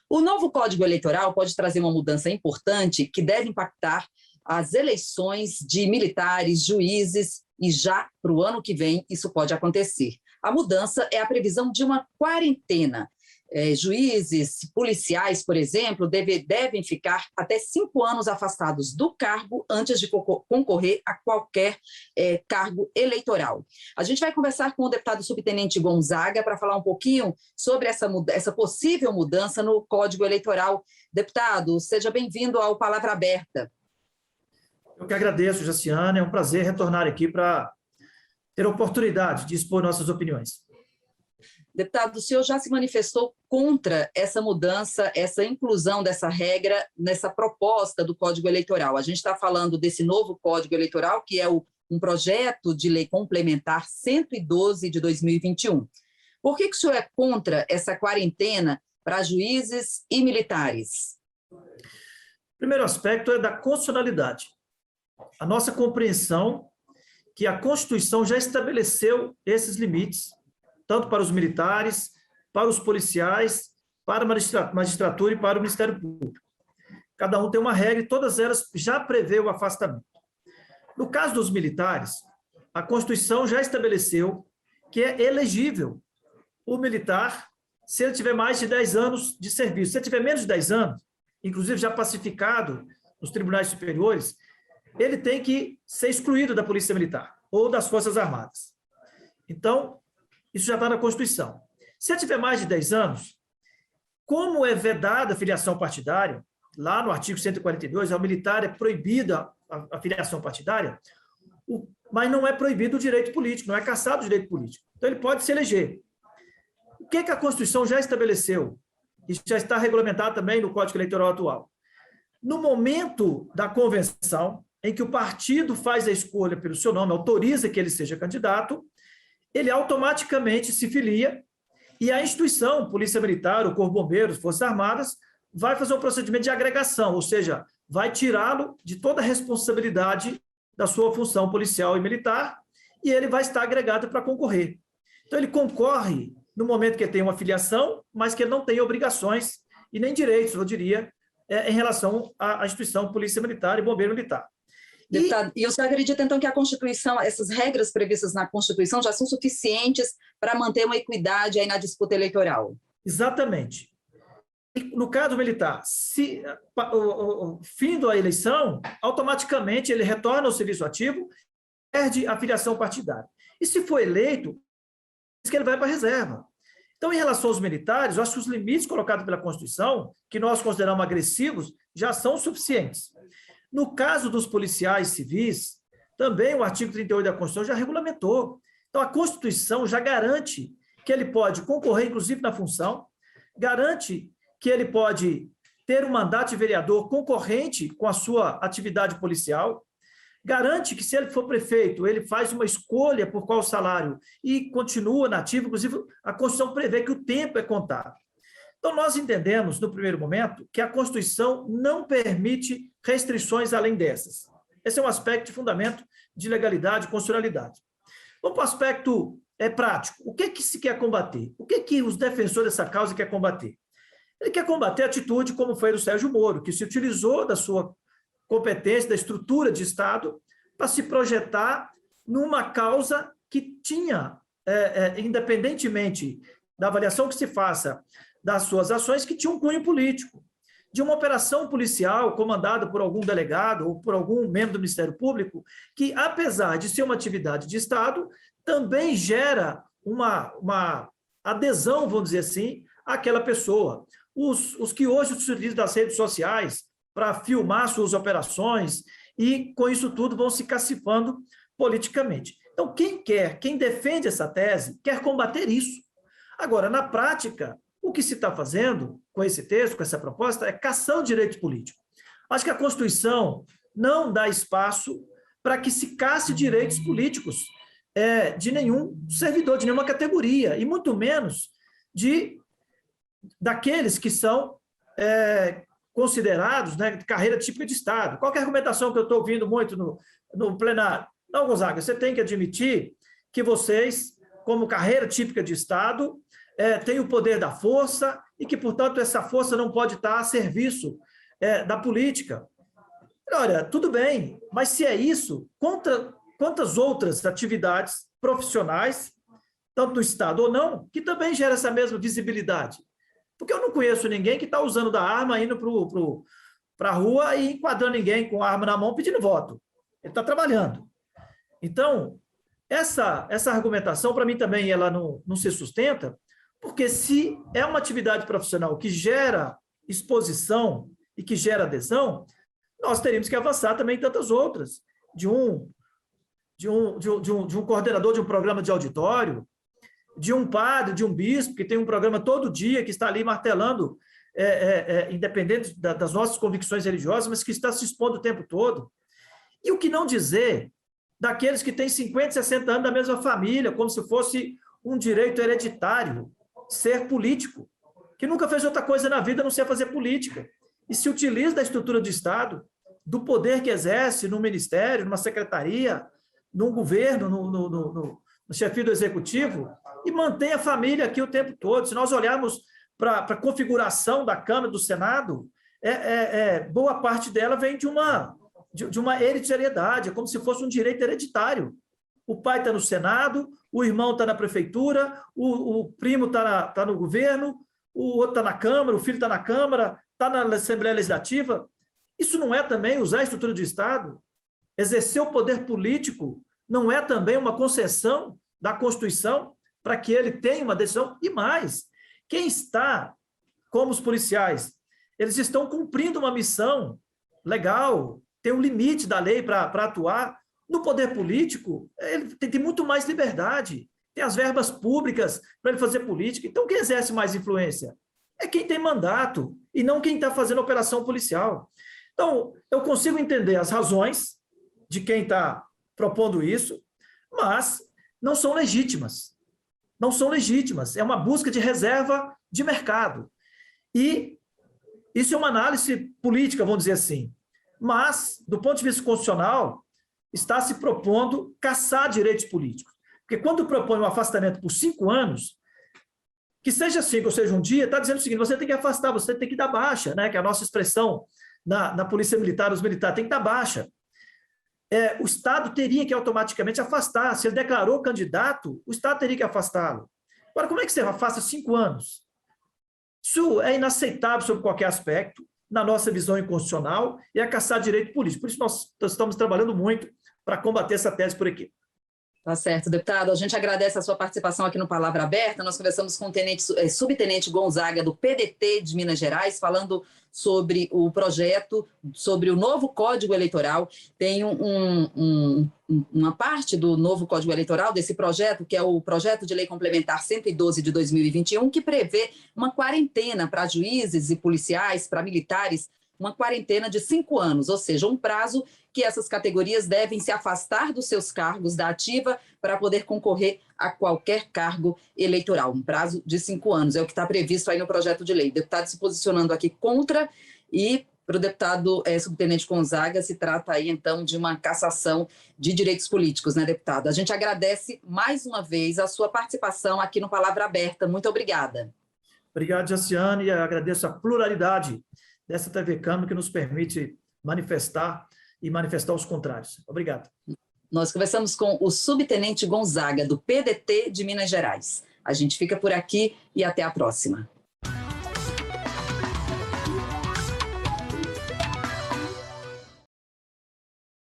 O novo Código Eleitoral pode trazer uma mudança importante que deve impactar as eleições de militares, juízes, e já para o ano que vem isso pode acontecer. A mudança é a previsão de uma quarentena. Juízes, policiais, por exemplo, devem ficar até 5 anos afastados do cargo antes de concorrer a qualquer cargo eleitoral. A gente vai conversar com o deputado subtenente Gonzaga para falar um pouquinho sobre essa possível mudança no Código Eleitoral. Deputado, seja bem-vindo ao Palavra Aberta. Eu que agradeço, Jaciana. É um prazer retornar aqui para ter a oportunidade de expor nossas opiniões. Deputado, o senhor já se manifestou contra essa mudança, essa inclusão dessa regra nessa proposta do Código Eleitoral. A gente está falando desse novo Código Eleitoral, que é um projeto de lei complementar 112 de 2021. Por que o senhor é contra essa quarentena para juízes e militares? O primeiro aspecto é da constitucionalidade. A nossa compreensão que a Constituição já estabeleceu esses limites, tanto para os militares, para os policiais, para a magistratura e para o Ministério Público. Cada um tem uma regra e todas elas já prevê o afastamento. No caso dos militares, a Constituição já estabeleceu que é elegível o militar se ele tiver mais de 10 anos de serviço. Se ele tiver menos de 10 anos, inclusive já pacificado nos tribunais superiores, ele tem que ser excluído da Polícia Militar ou das Forças Armadas. Então, isso já está na Constituição. Se ele tiver mais de 10 anos, como é vedada a filiação partidária, lá no artigo 142, ao militar é proibida a filiação partidária, mas não é proibido o direito político, não é cassado o direito político. Então, ele pode se eleger. O que a Constituição já estabeleceu? Isso já está regulamentado também no Código Eleitoral atual. No momento da convenção, em que o partido faz a escolha pelo seu nome, autoriza que ele seja candidato, ele automaticamente se filia e a instituição, Polícia Militar, o Corpo de Bombeiros, Forças Armadas, vai fazer um procedimento de agregação, ou seja, vai tirá-lo de toda a responsabilidade da sua função policial e militar e ele vai estar agregado para concorrer. Então, ele concorre no momento que ele tem uma filiação, mas que ele não tem obrigações e nem direitos, eu diria, em relação à instituição Polícia Militar e Bombeiro Militar. Deputado, e você acredita, então, que a Constituição, essas regras previstas na Constituição já são suficientes para manter uma equidade aí na disputa eleitoral? Exatamente. No caso militar, se findo a eleição, automaticamente ele retorna ao serviço ativo, perde a filiação partidária. E se for eleito, diz que ele vai para a reserva. Então, em relação aos militares, eu acho que os limites colocados pela Constituição, que nós consideramos agressivos, já são suficientes. No caso dos policiais civis, também o artigo 38 da Constituição já regulamentou. Então, a Constituição já garante que ele pode concorrer, inclusive, na função, garante que ele pode ter um mandato de vereador concorrente com a sua atividade policial, garante que, se ele for prefeito, ele faz uma escolha por qual salário e continua na ativa. Inclusive, a Constituição prevê que o tempo é contado. Então, nós entendemos, no primeiro momento, que a Constituição não permite restrições além dessas. Esse é um aspecto de fundamento de legalidade e constitucionalidade. Vamos para o aspecto prático. O que se quer combater? O que os defensores dessa causa querem combater? Ele quer combater a atitude como foi do Sérgio Moro, que se utilizou da sua competência, da estrutura de Estado, para se projetar numa causa que tinha, independentemente da avaliação que se faça das suas ações, que tinha um cunho político, de uma operação policial comandada por algum delegado ou por algum membro do Ministério Público, que, apesar de ser uma atividade de Estado, também gera uma adesão, vamos dizer assim, àquela pessoa. Os que hoje se utilizam das redes sociais para filmar suas operações e, com isso tudo, vão se cacifando politicamente. Então, quem defende essa tese, quer combater isso. Agora, na prática, o que se está fazendo com esse texto, com essa proposta, é caçar o direito político. Acho que a Constituição não dá espaço para que se casse direitos políticos de nenhum servidor, de nenhuma categoria, e muito menos daqueles que são considerados, né, de carreira típica de Estado. Qual que é a argumentação que eu estou ouvindo muito no plenário? Não, Gonzaga, você tem que admitir que vocês, como carreira típica de Estado, têm o poder da força e que, portanto, essa força não pode estar a serviço da política. Olha, tudo bem, mas se é isso, quantas outras atividades profissionais, tanto no Estado ou não, que também gera essa mesma visibilidade? Porque eu não conheço ninguém que está usando da arma, indo para a rua e enquadrando ninguém com a arma na mão pedindo voto. Ele está trabalhando. Então, essa argumentação, para mim também, ela não se sustenta, porque se é uma atividade profissional que gera exposição e que gera adesão, nós teríamos que avançar também em tantas outras, de um coordenador de um programa de auditório, de um padre, de um bispo, que tem um programa todo dia, que está ali martelando, independente das nossas convicções religiosas, mas que está se expondo o tempo todo. E o que não dizer daqueles que têm 50, 60 anos da mesma família, como se fosse um direito hereditário, ser político, que nunca fez outra coisa na vida a não ser fazer política, e se utiliza da estrutura de Estado, do poder que exerce no ministério, numa secretaria, num governo, no chefio do executivo, e mantém a família aqui o tempo todo. Se nós olharmos para a configuração da Câmara, do Senado, boa parte dela vem de uma hereditariedade, é como se fosse um direito hereditário. O pai está no Senado, o irmão está na prefeitura, o primo está no governo, o outro está na Câmara, o filho está na Câmara, está na Assembleia Legislativa. Isso não é também usar a estrutura de Estado? Exercer o poder político não é também uma concessão da Constituição para que ele tenha uma decisão? E mais, quem está, como os policiais, eles estão cumprindo uma missão legal, tem um limite da lei para atuar. No poder político, ele tem muito mais liberdade, tem as verbas públicas para ele fazer política. Então, quem exerce mais influência? É quem tem mandato, e não quem está fazendo operação policial. Então, eu consigo entender as razões de quem está propondo isso, mas não são legítimas. Não são legítimas. É uma busca de reserva de mercado. E isso é uma análise política, vamos dizer assim. Mas, do ponto de vista constitucional, está se propondo caçar direitos políticos. Porque quando propõe um afastamento por 5 anos, que seja 5 ou seja um dia, está dizendo o seguinte: você tem que afastar, você tem que dar baixa, né? Que é a nossa expressão na Polícia Militar, os militares, tem que dar baixa. O Estado teria que automaticamente afastar. Se ele declarou candidato, o Estado teria que afastá-lo. Agora, como é que você afasta 5 anos? Isso é inaceitável sob qualquer aspecto, na nossa visão inconstitucional, e é caçar direito político. Por isso, nós estamos trabalhando muito para combater essa tese por aqui. Tá certo, deputado. A gente agradece a sua participação aqui no Palavra Aberta. Nós conversamos com o subtenente Gonzaga, do PDT de Minas Gerais, falando sobre o projeto, sobre o novo Código Eleitoral. Tem uma parte do novo Código Eleitoral, desse projeto, que é o Projeto de Lei Complementar 112 de 2021, que prevê uma quarentena para juízes e policiais, para militares, uma quarentena de 5 anos, ou seja, um prazo que essas categorias devem se afastar dos seus cargos da ativa para poder concorrer a qualquer cargo eleitoral. Um prazo de 5 anos, é o que está previsto aí no projeto de lei. O deputado se posicionando aqui contra, e para o deputado subtenente Gonzaga se trata aí, então, de uma cassação de direitos políticos, né, deputado? A gente agradece mais uma vez a sua participação aqui no Palavra Aberta. Muito obrigada. Obrigado, Jaciane, e agradeço a pluralidade dessa TV Câmara que nos permite manifestar os contrários. Obrigado. Nós conversamos com o subtenente Gonzaga, do PDT de Minas Gerais. A gente fica por aqui e até a próxima.